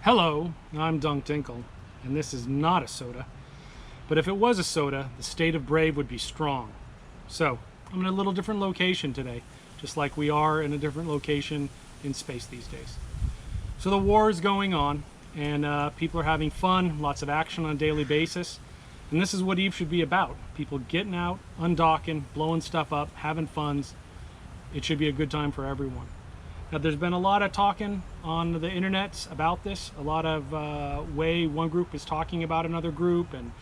Hello, I'm Dunk Dinkle, and this is not a SOTA. But if it was a SOTA, the state of Brave would be strong. So, I'm in a little different location today, just like we are in a different location in space these days. So the war is going on, and people are having fun, lots of action on a daily basis. And this is what EVE should be about. People getting out, undocking, blowing stuff up, having fun. It should be a good time for everyone. Now, there's been a lot of talking on the internet about this, a lot of way one group is talking about another group and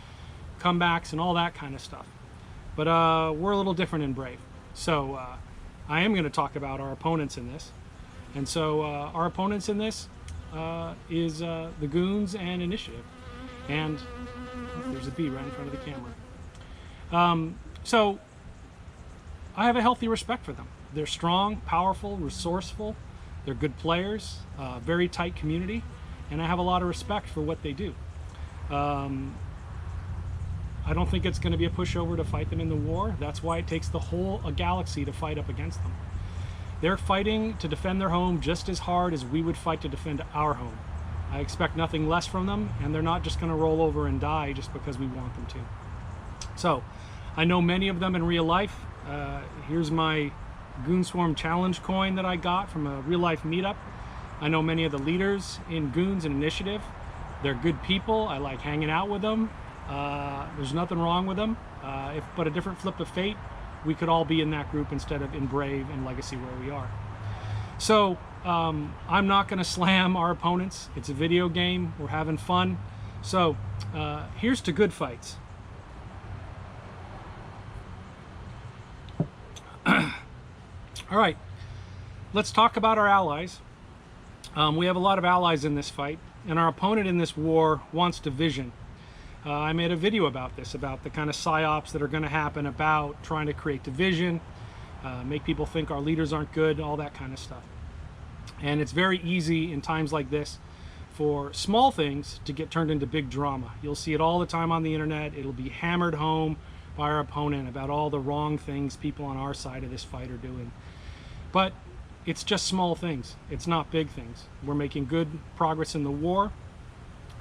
comebacks and all that kind of stuff. But we're a little different in Brave. So I am going to talk about our opponents in this. And so our opponents in this is the Goons and Initiative. And there's a bee right in front of the camera. So I have a healthy respect for them. They're strong, powerful, resourceful. They're good players, very tight community, and I have a lot of respect for what they do. I don't think it's going to be a pushover to fight them in the war. That's why it takes the whole galaxy to fight up against them. They're fighting to defend their home just as hard as we would fight to defend our home. I expect nothing less from them, and they're not just going to roll over and die just because we want them to. So, I know many of them in real life. Here's my Goon Swarm Challenge coin that I got from a real-life meetup. I know many of the leaders in Goons and Initiative. They're good people. I like hanging out with them. There's nothing wrong with them. But a different flip of fate, we could all be in that group instead of in Brave and Legacy where we are. So I'm not going to slam our opponents. It's a video game. We're having fun. So here's to good fights. All right, let's talk about our allies. We have a lot of allies in this fight, and our opponent in this war wants division. I made a video about this, about the kind of psyops that are going to happen about trying to create division, make people think our leaders aren't good, all that kind of stuff. And it's very easy in times like this for small things to get turned into big drama. You'll see it all the time on the internet. It'll be hammered home by our opponent about all the wrong things people on our side of this fight are doing. But it's just small things. It's not big things. We're making good progress in the war,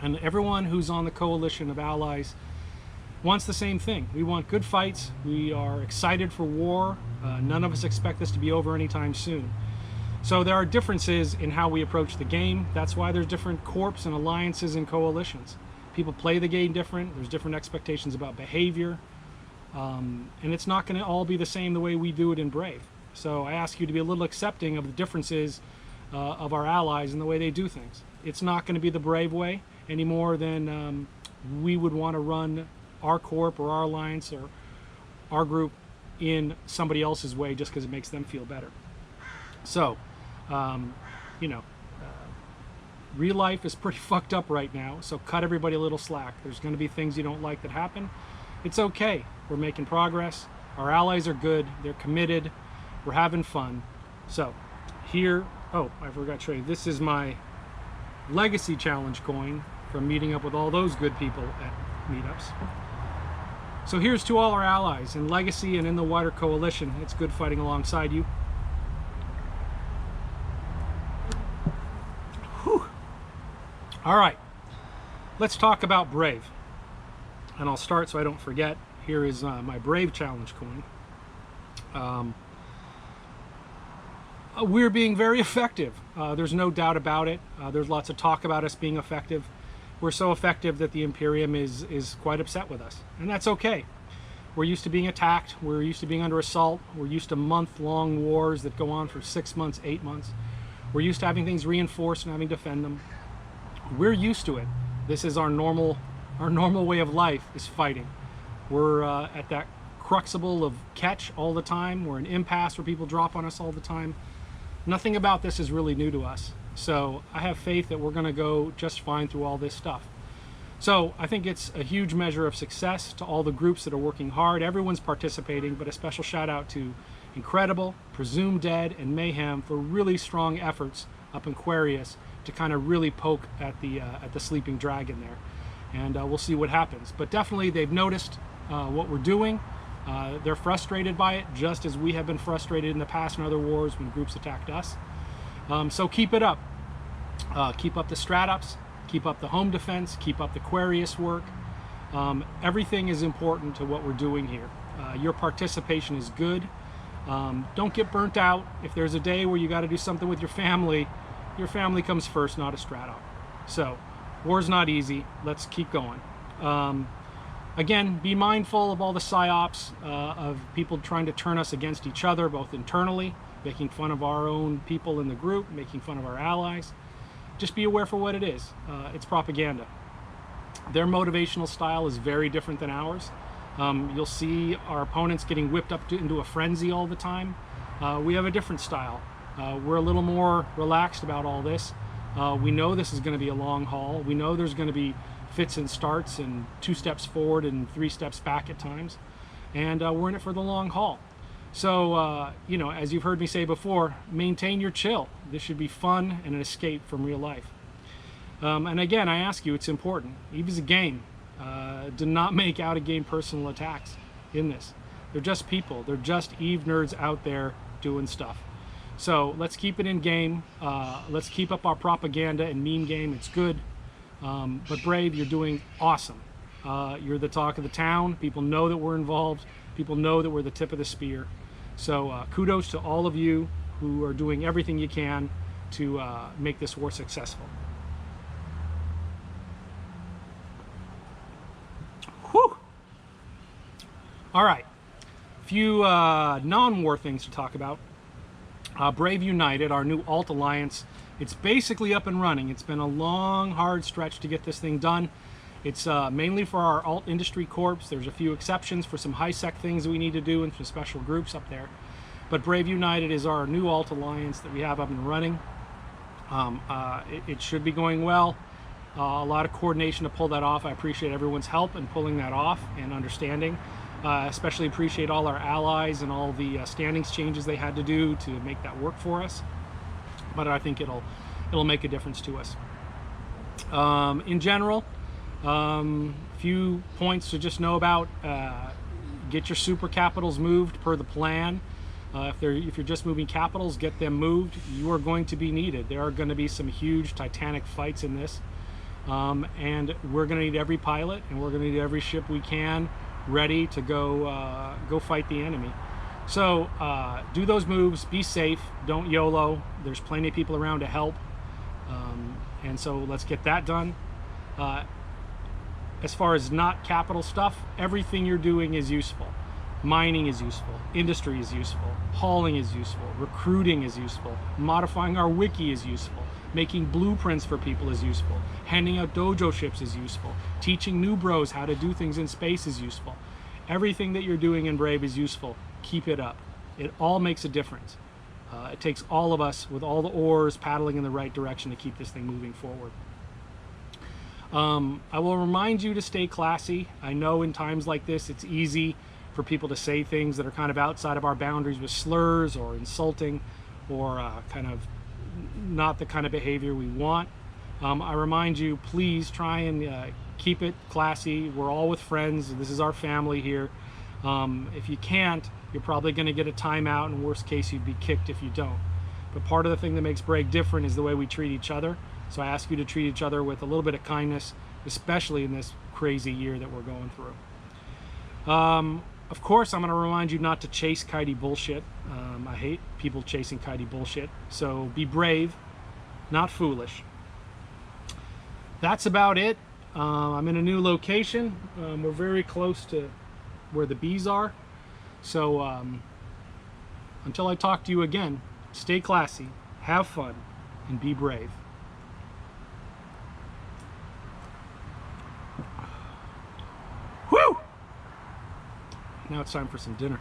and everyone who's on the coalition of allies wants the same thing. We want good fights. We are excited for war. None of us expect this to be over anytime soon. So there are differences in how we approach the game. That's why there's different corps and alliances and coalitions. People play the game different. There's different expectations about behavior. And it's not going to all be the same the way we do it in Brave. So I ask you to be a little accepting of the differences of our allies and the way they do things. It's not going to be the Brave way any more than we would want to run our corp or our alliance or our group in somebody else's way just because it makes them feel better. So, real life is pretty fucked up right now, so cut everybody a little slack. There's going to be things you don't like that happen. It's okay. We're making progress. Our allies are good. They're committed. We're having fun. So here, oh, I forgot to show you. This is my Legacy Challenge coin from meeting up with all those good people at meetups. So here's to all our allies in Legacy and in the wider coalition. It's good fighting alongside you. Whew. All right, let's talk about Brave. And I'll start so I don't forget. Here is my Brave Challenge coin. We're being very effective. There's no doubt about it. There's lots of talk about us being effective. We're so effective that the Imperium is quite upset with us. And that's okay. We're used to being attacked. We're used to being under assault. We're used to month-long wars that go on for 6 months, 8 months. We're used to having things reinforced and having to defend them. We're used to it. This is our normal way of life, is fighting. We're at that crucible of catch all the time. We're in impasse where people drop on us all the time. Nothing about this is really new to us. So I have faith that we're going to go just fine through all this stuff. So I think it's a huge measure of success to all the groups that are working hard. Everyone's participating, but a special shout out to Incredible, Presumed Dead, and Mayhem for really strong efforts up in Aquarius to kind of really poke at the sleeping dragon there. And we'll see what happens. But definitely they've noticed what we're doing. They're frustrated by it, just as we have been frustrated in the past in other wars when groups attacked us. So keep it up. Keep up the strat ups. keep up the home defense, keep up the Aquarius work. Everything is important to what we're doing here. Your participation is good. Don't get burnt out. If there's a day where you got to do something with your family comes first, not a strato. So, war's not easy. Let's keep going. Again, be mindful of all the psyops of people trying to turn us against each other, both internally, making fun of our own people in the group, making fun of our allies. Just be aware for what it is. It's propaganda. Their motivational style is very different than ours. You'll see our opponents getting whipped up into a frenzy all the time. We have a different style. We're a little more relaxed about all this. We know this is going to be a long haul. We know there's going to be fits and starts and 2 steps forward and 3 steps back at times. And we're in it for the long haul. So, you know, as you've heard me say before, maintain your chill. This should be fun and an escape from real life. And again, I ask you, it's important. EVE is a game. Do not make out-of-game personal attacks in this. They're just people. They're just EVE nerds out there doing stuff. So let's keep it in game. Let's keep up our propaganda and meme game. It's good. But Brave, you're doing awesome. You're the talk of the town. People know that we're involved. People know that we're the tip of the spear. So kudos to all of you who are doing everything you can to make this war successful. Whew. All right, a few non-war things to talk about. Brave United, our new alt alliance, it's basically up and running. It's been a long, hard stretch to get this thing done. It's mainly for our alt industry corps. There's a few exceptions for some high-sec things that we need to do and some special groups up there. But Brave United is our new alt alliance that we have up and running. It should be going well. A lot of coordination to pull that off. I appreciate everyone's help in pulling that off and understanding. Especially appreciate all our allies and all the standings changes they had to do to make that work for us. But I think it'll make a difference to us. In general, few points to just know about. Get your super capitals moved per the plan. If you're just moving capitals, get them moved. You are going to be needed. There are going to be some huge titanic fights in this. And we're going to need every pilot, and we're going to need every ship we can ready to go fight the enemy. So do those moves, be safe, don't YOLO. There's plenty of people around to help. And so let's get that done. As far as not capital stuff, everything you're doing is useful. Mining is useful, industry is useful, hauling is useful, recruiting is useful, modifying our wiki is useful, making blueprints for people is useful, handing out dojo ships is useful, teaching new bros how to do things in space is useful. Everything that you're doing in Brave is useful. Keep it up. It all makes a difference. It takes all of us with all the oars paddling in the right direction to keep this thing moving forward. I will remind you to stay classy. I know in times like this it's easy for people to say things that are kind of outside of our boundaries with slurs or insulting or kind of not the kind of behavior we want. I remind you, please try and keep it classy. We're all with friends. This is our family here. If you can't, you're probably going to get a timeout, and worst case, you'd be kicked if you don't. But part of the thing that makes Brave different is the way we treat each other. So I ask you to treat each other with a little bit of kindness, especially in this crazy year that we're going through. Of course, I'm going to remind you not to chase kitey bullshit. I hate people chasing kitey bullshit. So be brave, not foolish. That's about it. I'm in a new location. We're very close to where the bees are. So until I talk to you again, stay classy, have fun, and be brave. Whew! Now it's time for some dinner.